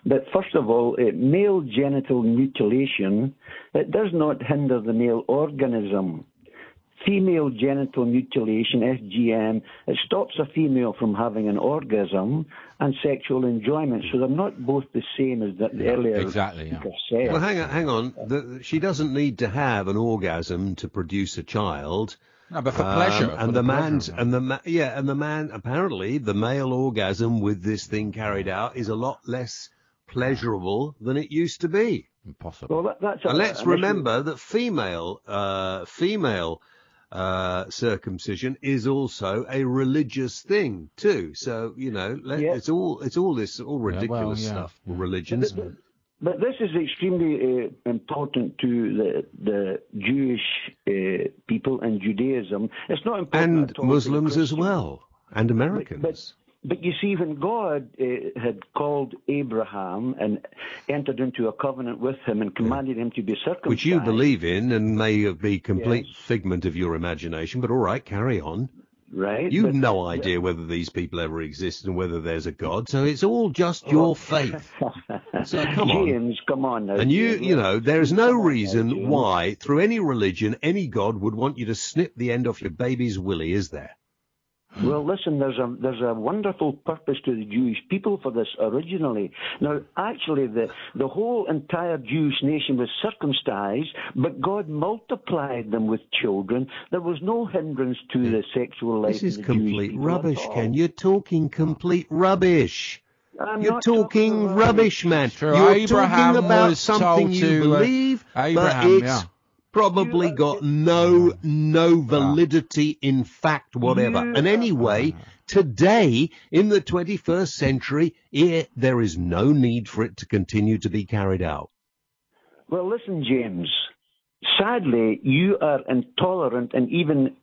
But first of all, male genital mutilation, it does not hinder the male organism. Female genital mutilation, FGM, it stops a female from having an orgasm and sexual enjoyment. So they're not both the same as the earlier speaker said. Well, hang on. She doesn't need to have an orgasm to produce a child. No, but for pleasure. And the man, apparently, the male orgasm with this thing carried out is a lot less pleasurable than it used to be. Impossible. Well, and let's remember that female circumcision is also a religious thing too. So it's all ridiculous stuff. Religions. But this is extremely important to the Jewish people and Judaism. It's not important and Muslims as well, and Americans. But you see, when God had called Abraham and entered into a covenant with him and commanded him to be circumcised... Which you believe in and may be complete figment of your imagination, but all right, carry on. Right. You've no idea whether these people ever exist and whether there's a God, so it's all just your faith. So come on. James, come on now. And there's no reason why, through any religion, any God would want you to snip the end off your baby's willy, is there? Well, listen, there's a wonderful purpose to the Jewish people for this originally. Now, actually, the whole entire Jewish nation was circumcised, but God multiplied them with children. There was no hindrance to the sexual life. This is of the complete Jewish rubbish, people. Ken. You're talking complete rubbish. You're talking rubbish, man. True. You're Abraham talking about was something told you to, believe, Abraham, but it's yeah. probably got no validity in fact whatever. And anyway, today, in the 21st century, there is no need for it to continue to be carried out. Well, listen, James. Sadly, you are intolerant and even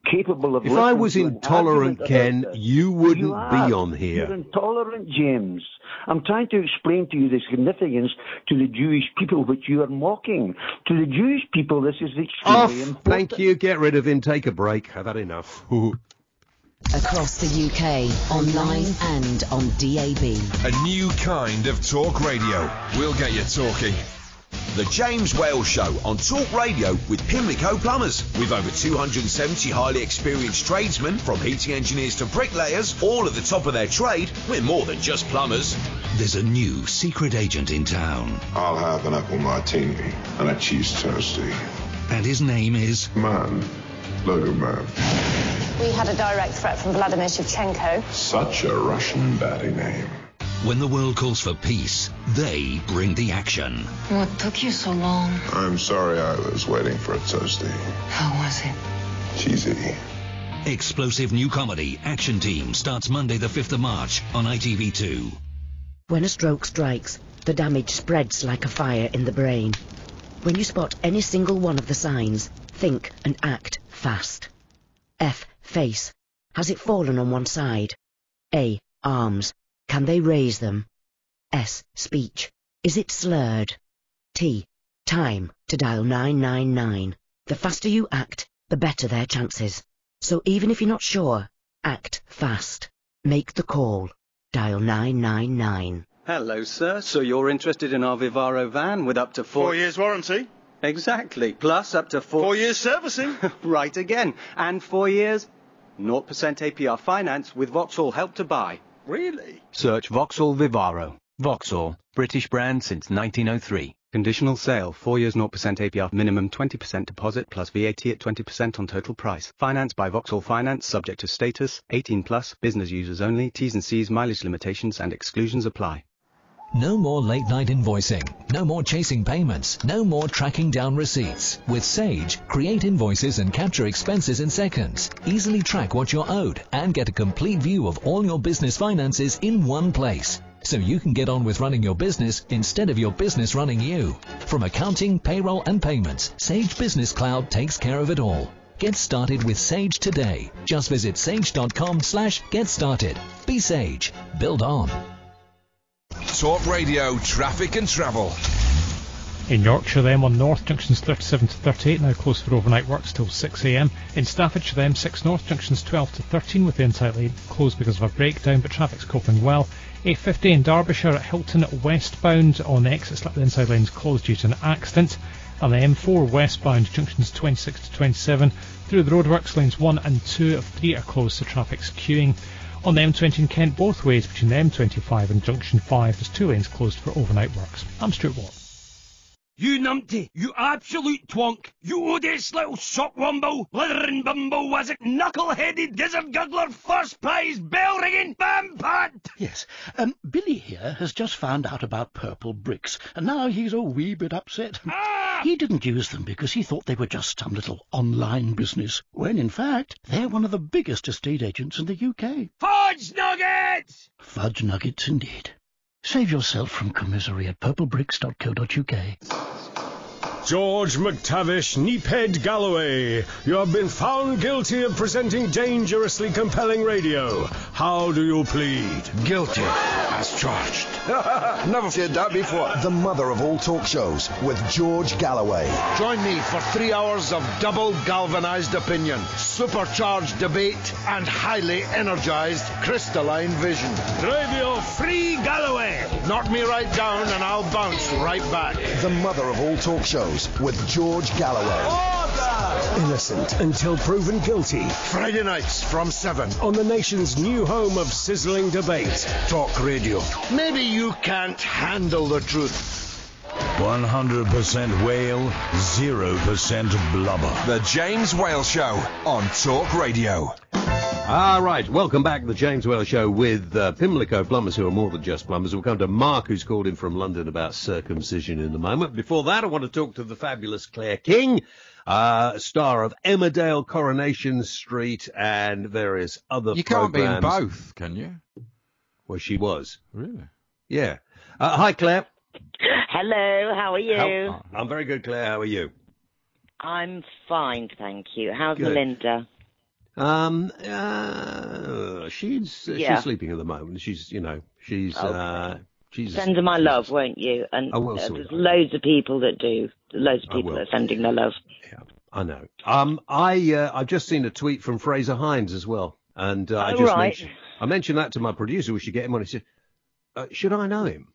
capable of... If I was intolerant, Ken, you wouldn't be on here. You're intolerant, James. I'm trying to explain to you the significance to the Jewish people, which you are mocking. To the Jewish people, this is extremely important. Thank you. Get rid of him. Take a break. I've had enough. Across the UK, online and on DAB. A new kind of talk radio. We'll get you talking. The James Whale Show on Talk Radio with Pimlico Plumbers. With over 270 highly experienced tradesmen, from heating engineers to bricklayers, all at the top of their trade. We're more than just plumbers. There's a new secret agent in town. I'll have an apple martini and a cheese toasty. And his name is... Logo Man. We had a direct threat from Vladimir Shevchenko. Such a Russian baddie name. When the world calls for peace, they bring the action. What took you so long? I'm sorry I was waiting for a toasty. How was it? Cheesy. Explosive new comedy, Action Team, starts Monday the 5th of March on ITV2. When a stroke strikes, the damage spreads like a fire in the brain. When you spot any single one of the signs, think and act fast. F. Face. Has it fallen on one side? A. Arms. Can they raise them? S. Speech. Is it slurred? T. Time to dial 999. The faster you act, the better their chances. So even if you're not sure, act fast. Make the call. Dial 999. Hello, sir. So you're interested in our Vivaro van with up to 4 years warranty? Exactly. Plus up to 4 years servicing? Right again. And 4 years, 0% APR finance with Vauxhall Help to Buy. Really? Search Vauxhall Vivaro. Vauxhall, British brand since 1903. Conditional sale, 4 years 0% APR, minimum 20% deposit plus VAT at 20% on total price. Financed by Vauxhall Finance, subject to status, 18 plus, business users only, T's and C's, mileage limitations and exclusions apply. No more late-night invoicing. No more chasing payments. No more tracking down receipts. With Sage, create invoices and capture expenses in seconds. Easily track what you're owed and get a complete view of all your business finances in one place. So you can get on with running your business instead of your business running you. From accounting, payroll and payments, Sage Business Cloud takes care of it all. Get started with Sage today. Just visit sage.com/get started. Be Sage. Build on. Talk Radio, traffic and travel. In Yorkshire, the M1 North, junctions 37 to 38, now closed for overnight works till 6 a.m. In Staffordshire, the M6 North, junctions 12 to 13, with the inside lane closed because of a breakdown, but traffic's coping well. A50 in Derbyshire at Hilton westbound on the exit slip, the inside lane's closed due to an accident. And the M4 westbound, junctions 26 to 27, through the roadworks, lanes 1 and 2 of 3 are closed, so traffic's queuing. On the M20 in Kent, both ways between the M25 and junction 5, there's 2 lanes closed for overnight works. I'm Stuart Watt. You numpty, you absolute twonk, you odious little shopwumble, blithering bumble, was it knuckle-headed gizzard guggler, first prize bell-ringing bam-pat? Yes, Billy here has just found out about purple bricks, and now he's a wee bit upset. Ah! He didn't use them because he thought they were just some little online business, when in fact they're one of the biggest estate agents in the UK. Fudge nuggets! Fudge nuggets indeed. Save yourself from commisery at purplebricks.co.uk. George McTavish Neephead Galloway, you have been found guilty of presenting dangerously compelling radio. How do you plead? Guilty, as charged. Never said that before. The mother of all talk shows with George Galloway. Join me for 3 hours of double galvanized opinion, supercharged debate, and highly energized crystalline vision. Radio Free Galloway. Knock me right down and I'll bounce right back. The mother of all talk shows with George Galloway. Innocent until proven guilty. Friday nights from 7 On the nation's new home of sizzling debate. Talk Radio. Maybe you can't handle the truth. 100% whale, 0% blubber. The James Whale Show on Talk Radio. All right, welcome back to the James Whale Show with Pimlico plumbers, who are more than just plumbers. We'll come to Mark, who's called in from London about circumcision in a moment. Before that, I want to talk to the fabulous Claire King, star of Emmerdale, Coronation Street, and various other You programs. can't be in both, can you? Well, she was. Really? Yeah. Hi, Claire. Hello, how are you? I'm very good, Claire. How are you? I'm fine, thank you. How's Good. Melinda? She's sleeping at the moment. She's Okay. she's Send her my love, won't you? And I will, there's loads of people that do. Loads of people are sending their love. Yeah, I know. I've just seen a tweet from Fraser Hines as well, and I mentioned that to my producer. We should get him on. He said, "Should I know him?"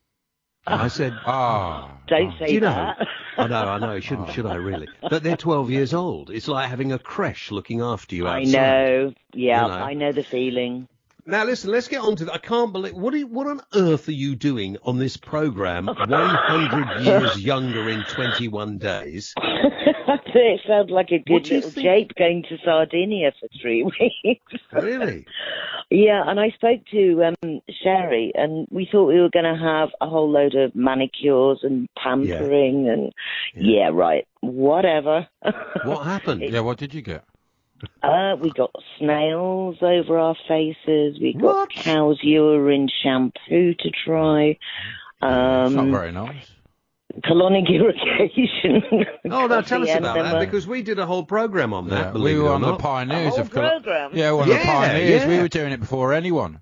And I said, Don't say that. I know. Should I really? But they're 12 years old. It's like having a creche looking after you outside. I know. Yeah, You know. I know the feeling. Now, listen, let's get on to that. I can't believe... What on earth are you doing on this programme 100 years younger in 21 days? It sounds like a good little jape going to Sardinia for 3 weeks. Really? Yeah, and I spoke to Sherry, and we thought we were going to have a whole load of manicures and pampering and... Yeah, right. Whatever. What happened? Yeah, what did you get? We got snails over our faces. We got cow's urine shampoo to try. It's not very nice. Colonic irrigation. Oh, no, tell us about that, because we did a whole programme on that. We were on the pioneers of programme. Yeah, one of the pioneers. We were doing it before anyone.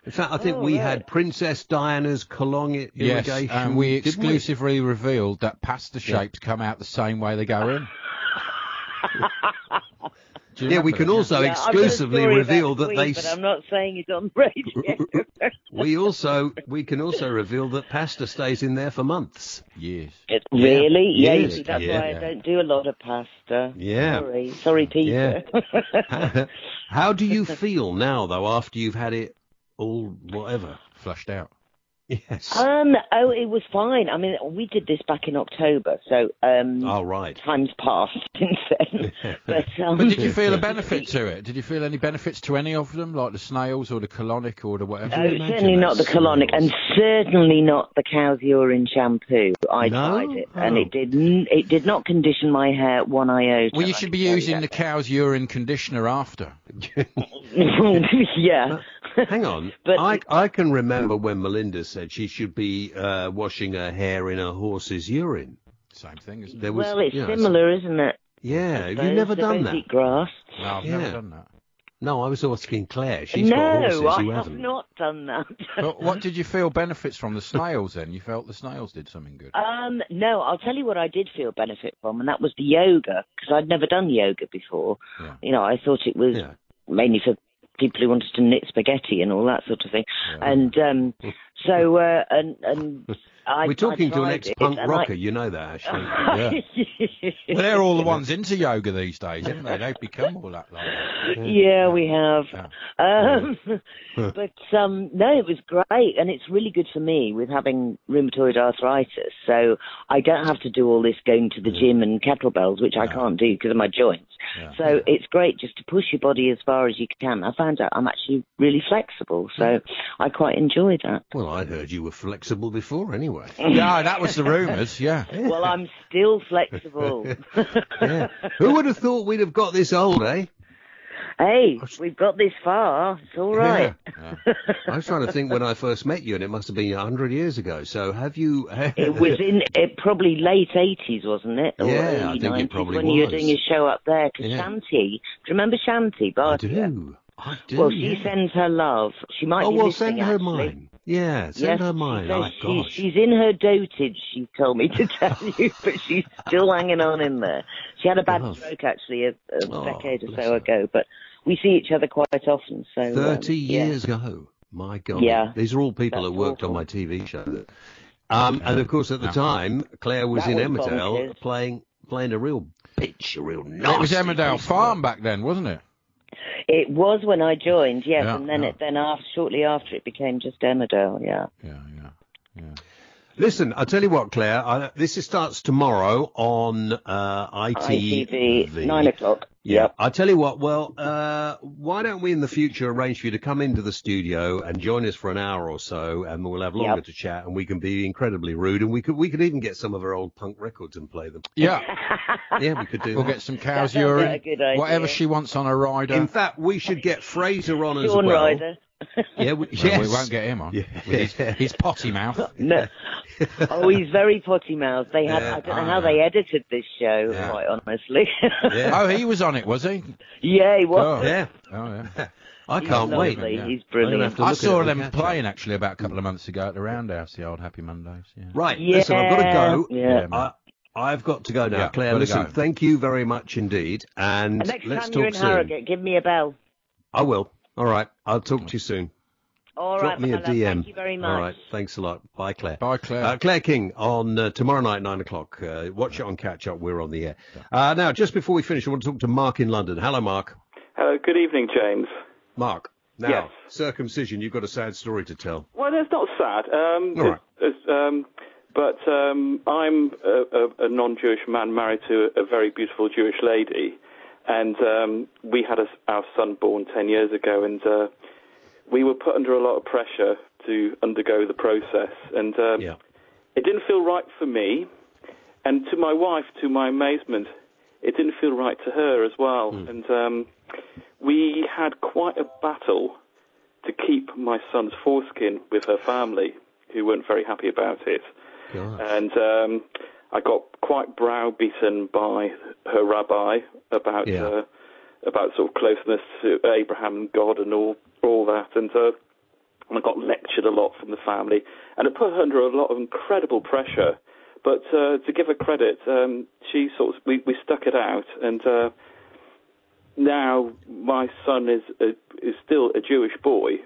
In fact, I think we had Princess Diana's colonic irrigation. Yes, and we exclusively revealed that pasta shapes come out the same way they go in. Yeah, we can also exclusively reveal that they... But I'm not saying it on radio. We can also reveal that pasta stays in there for months. Yes. Really? Yeah, Yes. you see, that's why I don't do a lot of pasta. Yeah. Sorry, Peter. Yeah. How do you feel now, though, after you've had it all, whatever? Flushed out. Yes. It was fine. I mean, we did this back in October, so right. Time's passed since then. But did you feel a benefit to it? Did you feel any benefits to any of them, like the snails or the colonic or the whatever? No, certainly not the colonic, and certainly not the cow's urine shampoo. I tried it, and it did not condition my hair one iota. Well, you should be using the cow's urine conditioner after. Yeah. Hang on. But I can remember when Melinda said she should be washing her hair in a horse's urine. Same thing, isn't it? It's similar, isn't it? Yeah. Have you never done that? Eat grass. No, I've never done that. No, I was asking Claire. She's got horses. No, you I have haven't. not done that. But what did you feel benefits from the snails then? You felt the snails did something good? No, I'll tell you what I did feel benefit from, and that was the yoga, because I'd never done yoga before. Yeah. You know, I thought it was mainly for people who wanted to knit spaghetti and all that sort of thing. Yeah. And so we're talking to an ex-punk rocker, you know that, actually. Yeah. Well, they're all the ones into yoga these days, aren't they? They've become all that. Yeah, we have. But no, it was great, and it's really good for me with having rheumatoid arthritis. So I don't have to do all this going to the gym and kettlebells, which I can't do because of my joints. Yeah. So it's great just to push your body as far as you can. I found out I'm actually really flexible, so I quite enjoy that. Well, I heard you were flexible before anyway. anyway. Yeah, that was the rumours, yeah. Well, I'm still flexible. Yeah. Who would have thought we'd have got this old, eh? Hey, we've got this far. It's all right. Yeah. I was trying to think when I first met you, and it must have been 100 years ago. So have you... It was in probably late 80s, wasn't it? Or Yeah, early I think 90s it probably when was. you were doing your show up there. Because Yeah. Shanti, do you remember Shanti? Bartia? I do. Well, she sends her love. She might be listening, send her actually. mine. Yeah, send her mine. She says Oh, gosh. she's in her dotage, she told me to tell you, but she's still hanging on in there. She had a bad stroke, actually, a decade or so ago, but we see each other quite often. So 30 years ago. My God. Yeah. These are all people That's that worked awful. on my TV show. And, of course, at the time, Claire was That in was Emmerdale bonkers. playing a real bitch, a real nasty It was Emmerdale piece of Farm work. back then, wasn't it? it was when I joined, yes, Yeah, and then yeah. shortly after it became just Emmerdale, yeah. Listen, I'll tell you what, Claire, this starts tomorrow on ITV. 9 o'clock. Yeah. I'll tell you what, well, why don't we in the future arrange for you to come into the studio and join us for an hour or so, and we'll have longer to chat, and we can be incredibly rude, and we could even get some of our old punk records and play them. Yeah. Yeah, we could do We'll that. get some cow's That sounds urine, like a good idea. whatever she wants on a rider. In fact, we should get Fraser on as Sean well. Ryder. Yeah, Well, we won't get him on. With his potty mouth. No. Oh, he's very potty mouthed. They had, I don't know how they edited this show, quite honestly. Oh, he was on it, was he? Yeah, he was. Yeah. Oh, yeah. I He's can't wait. lovely. Yeah. He's I'm gonna brilliant. have to I look at saw it them and catch playing up. actually about a couple of months ago at the Roundhouse, the old Happy Mondays. Yeah. Right, Yeah, listen, I've got to go. yeah. I've got to go now. Yeah, Claire, gotta listen, go. thank you very much indeed. And Next let's time talk you're in soon. Harrogate, give me a bell. I will. All right. I'll talk to you soon. All Drop right, me my a love. DM. Thank you very much. All right. Thanks a lot. Bye, Claire. Bye, Claire. Claire King on tomorrow night, 9 o'clock. Watch it on Catch Up. We're on the air. Now, just before we finish, I want to talk to Mark in London. Hello, Mark. Hello. Good evening, James. Mark. Now, Yes. circumcision. You've got a sad story to tell. Well, it's not sad. All right. But I'm a non-Jewish man married to a very beautiful Jewish lady, and we had our son born 10 years ago, and we were put under a lot of pressure to undergo the process, and it didn't feel right for me, and to my wife, to my amazement, it didn't feel right to her as well, and we had quite a battle to keep my son's foreskin with her family, who weren't very happy about it. Gosh. And I got quite browbeaten by her rabbi about sort of closeness to Abraham and God and all that, and I got lectured a lot from the family, and it put her under a lot of incredible pressure. But to give her credit, she we stuck it out, and now my son is still a Jewish boy,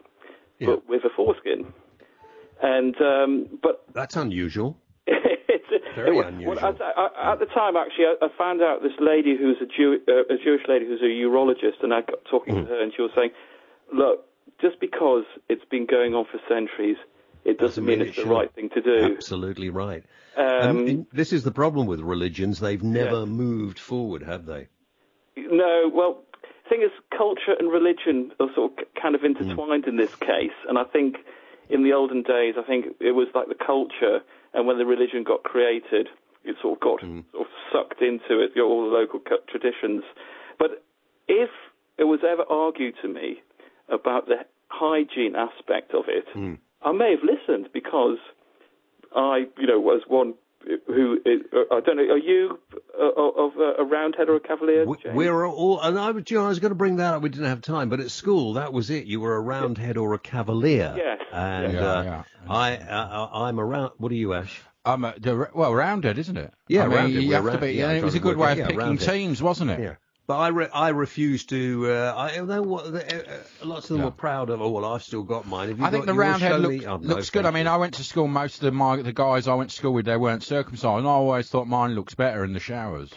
but with a foreskin. And but that's unusual. It's very unusual. At the time, actually, I found out this lady who's a Jewish lady who's a urologist, and I got talking to her, and she was saying, "Look, just because it's been going on for centuries, it doesn't mean it's the right thing to do." Absolutely right. And this is the problem with religions; they've never moved forward, have they? No. Well, the thing is, culture and religion are sort of kind of intertwined in this case, and I think in the olden days, I think it was like the culture. And when the religion got created, it sort of got sort of sucked into it, all the local traditions. But if it was ever argued to me about the hygiene aspect of it, I may have listened because I, was one who is, I don't know, are you of a roundhead or a cavalier, James? We're all, and I was going to bring that up. We didn't have time, but at school, that was it. You were a roundhead or a cavalier. Yes. And I'm a round. What are you, Ash? I'm roundhead, isn't it? Yeah, I mean, roundhead. You have to be. It was a good way of picking teams, wasn't it? Yeah. But I refuse to. I know what lots of them were proud of. Oh well, I've still got mine. I think the roundhead looks good. I mean, I went to school. Most of the guys I went to school with, they weren't circumcised, and I always thought mine looks better in the showers.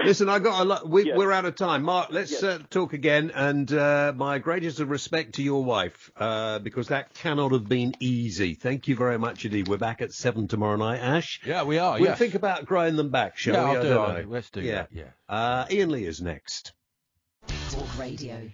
Listen, I got a lot. We're out of time, Mark. Let's talk again. And my greatest of respect to your wife, because that cannot have been easy. Thank you very much indeed. We're back at 7 tomorrow night, Ash. Yeah, we are. We'll think about growing them back, shall we? I'll do. Let's do that. Ian Lee is next. Talk Radio.